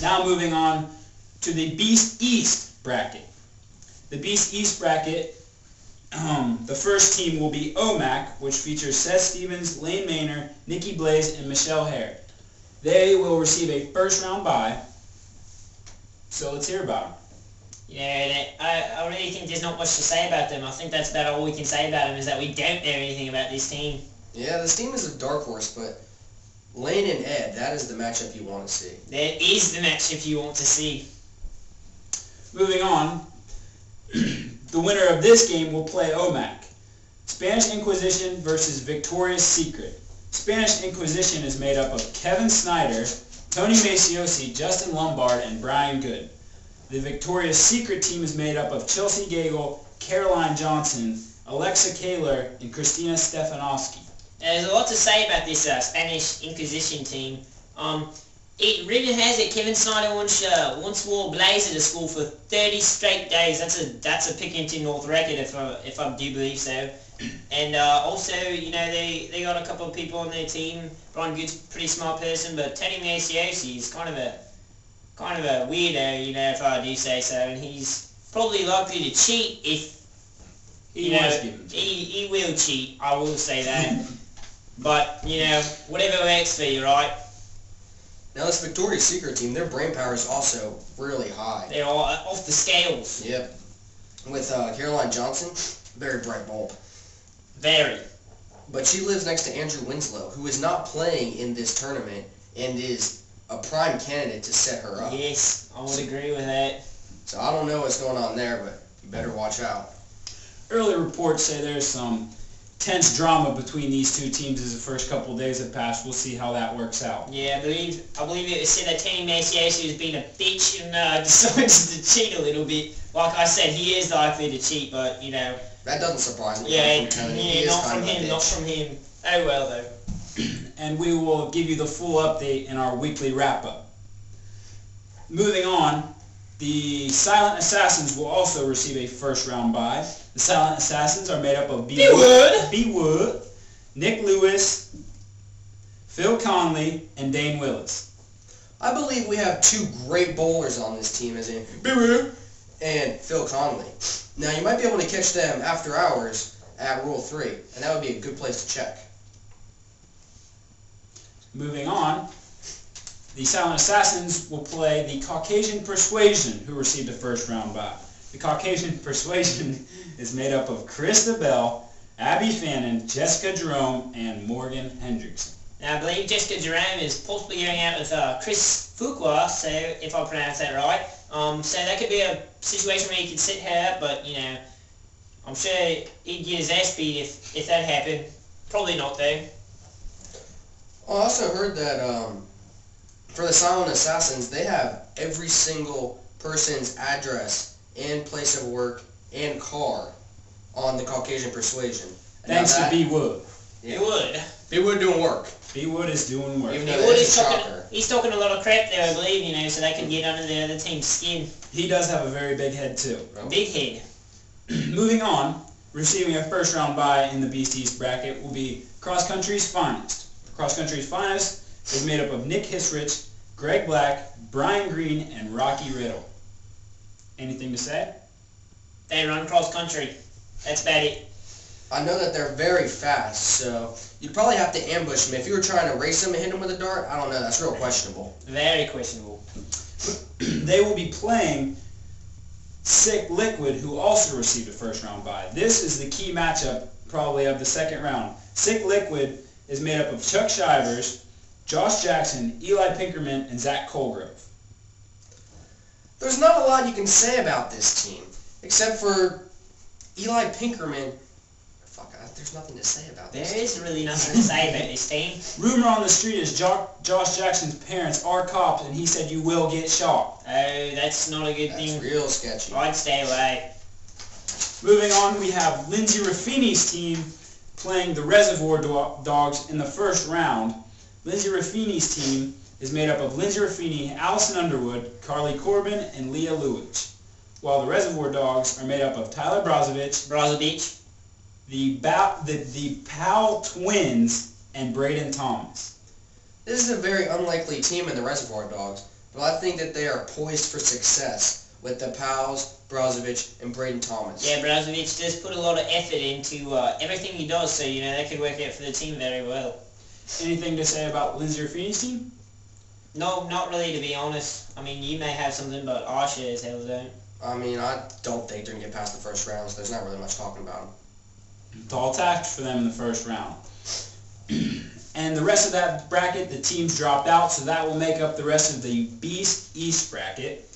Now moving on to the Beast East bracket. The Beast East bracket, the first team will be OMAC, which features Seth Stevens, Lane Maynard, Nikki Blaze, and Michelle Hare. They will receive a first-round bye. So let's hear about them. Yeah, I really think there's not much to say about them. I think that's about all we can say about them, is that we don't know anything about this team. Yeah, this team is a dark horse, but Lane and Ed, that is the matchup you want to see. That is the matchup you want to see. Moving on, the winner of this game will play OMAC. Spanish Inquisition versus Victoria's Secret. Spanish Inquisition is made up of Kevin Snyder, Tony Maciosi, Justin Lombard, and Brian Good. The Victoria's Secret team is made up of Chelsea Gagel, Caroline Johnson, Alexa Kaler, and Christina Stefanowski. There's a lot to say about this Spanish Inquisition team. It really has it. Kevin Snyder once wore a blazer to school for 30 straight days. That's a Pickerington North record, if I do believe so. And also, you know, they got a couple of people on their team. Brian Good's a pretty smart person, but Tony Maciosi is kind of a weirdo, you know, if I do say so. And he's probably likely to cheat if he will cheat. I will say that. But you know, whatever works for you, right? Now this Victoria's Secret team, their brain power is also really high. They're all off the scales. Yep. With Caroline Johnson, very bright bulb. Very. But she lives next to Andrew Winslow, who is not playing in this tournament and is a prime candidate to set her up. Yes, I would agree with that. So I don't know what's going on there, but you better watch out. Early reports say there's some tense drama between these two teams as the first couple of days have passed. We'll see how that works out. Yeah, I believe it was said that Tony Maciosi has been a bitch and decides to cheat a little bit. Like I said, he is likely to cheat, but you know. That doesn't surprise me. Yeah, not from him. Oh well though. And we will give you the full update in our weekly wrap-up. Moving on, the Silent Assassins will also receive a first-round bye. The Silent Assassins are made up of B. Wood, Nick Lewis, Phil Conley, and Dane Willis. I believe we have two great bowlers on this team, as in B. Wood and Phil Conley. Now, you might be able to catch them after hours at Rule 3, and that would be a good place to check. Moving on, the Silent Assassins will play the Caucasian Persuasion, who received a first-round bye. The Caucasian Persuasion is made up of Krista Bell, Abby Fannin, Jessica Jerome, and Morgan Hendrickson. Now, I believe Jessica Jerome is possibly going out with Chris Fuqua, so if I pronounce that right. So that could be a situation where you could sit her up, but, you know, I'm sure he'd get his ass beat if that happened. Probably not, though. I also heard that for the Silent Assassins, they have every single person's address and place of work and car on the Caucasian Persuasion. Thanks to B. Wood. Yeah. B. Wood. B. Wood doing work. B. Wood is doing work. Even B. though Wood that's is a shocker. he's talking a lot of crap there, I believe, you know, so they can get under the other team's skin. He does have a very big head, too. Big head. Moving on, receiving a first-round bye in the Beast East bracket will be Cross Country's Finest. Cross Country's Finest is made up of Nick Hisrich, Greg Black, Brian Green, and Rocky Riddle. Anything to say? They run cross country. That's about it. I know that they're very fast, so you'd probably have to ambush them. If you were trying to race them and hit them with a dart, I don't know, that's real questionable. Very questionable. They will be playing Sick Liquid, who also received a first-round bye. This is the key matchup, probably, of the second round. Sick Liquid is made up of Chuck Shivers, Josh Jackson, Eli Pinkerman, and Zach Colgrove. There's not a lot you can say about this team, except for Eli Pinkerman. There's nothing to say about this. There is really nothing to say about this team. Rumor on the street is Josh Jackson's parents are cops, and he said you will get shot. Oh, that's not a good thing. That's real sketchy. I'd stay away. Moving on, we have Lindsay Raffini's team playing the Reservoir Dogs in the first round. Lindsay Raffini's team is made up of Lindsay Raffini, Allison Underwood, Carly Corbin, and Leah Lewich, while the Reservoir Dogs are made up of Tyler Brozovic, the Powell Twins, and Braden Thomas. This is a very unlikely team in the Reservoir Dogs, Well, I think that they are poised for success with the Powells, Brozovic, and Braden Thomas. Yeah, Brozovic does put a lot of effort into everything he does, so that could work out for the team very well. Anything to say about Lindsay or Feeney's team? No, not really, to be honest. I mean, you may have something, but I sure as hell don't. I mean, I don't think they're going to get past the first round, so there's not really much talking about them. It's all tax for them in the first round. And the rest of that bracket, the teams dropped out, so that will make up the rest of the Beast East bracket.